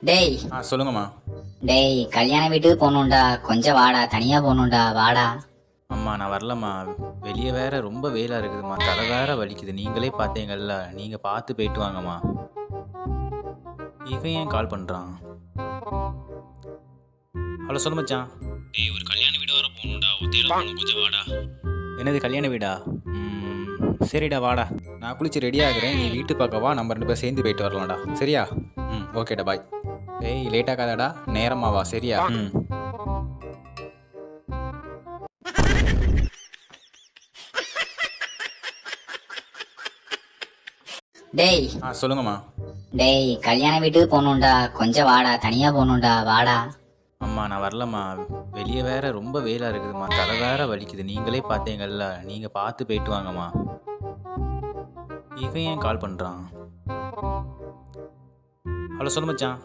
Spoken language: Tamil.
டேய் சொல்லுங்கம்மா. டேய் கல்யாண வீட்டுக்கு போகணும்டா, கொஞ்சம் வாடா, தனியா போகணும்டா, வாடா. அம்மா நான் வரலம்மா. வெளியே வேற ரொம்ப வெயிலாக இருக்குதும்மா. தலை வேற வலிக்குது. நீங்களே பார்த்தீங்கல்ல. நீங்கள் பார்த்து போயிட்டு வாங்கம்மா. இவன் ஏன் கால் பண்ணுறான்? ஹலோ சொல்லு மச்சான். டேய் ஒரு கல்யாண வீடு வர போகணும்டா. ஒத்தையில போகணும், கொஞ்சம் வாடா. என்னது கல்யாண வீடா? சரிடா வாடா. நான் குளிச்சு ரெடி ஆகுறேன். நீ வீட்டு பார்க்கவா, நம்ம 2 பேரும் சேர்ந்து போயிட்டு வரலாம்டா. சரியா? ஓகேடா பாய். டேய் லேட் ஆகாதடா, நேரமா வா. சரியா? டேய் சொல்லுங்கம்மா. டேய் கல்யாண வீட்டுக்கு போகணும்டா, கொஞ்சம் வாடா, தனியா போகணும்டா, வாடா. அம்மா நான் வரலம்மா. வெளியே வேற ரொம்ப வெயிலாக இருக்குதும்மா. தலை வேற வலிக்குது. நீங்களே பார்த்தீங்கல்ல. நீங்கள் பார்த்து போயிட்டு வாங்கம்மா. இவன் ஏன் கால் பண்ணுறான்? ஹலோ சொல்லு மச்சான்.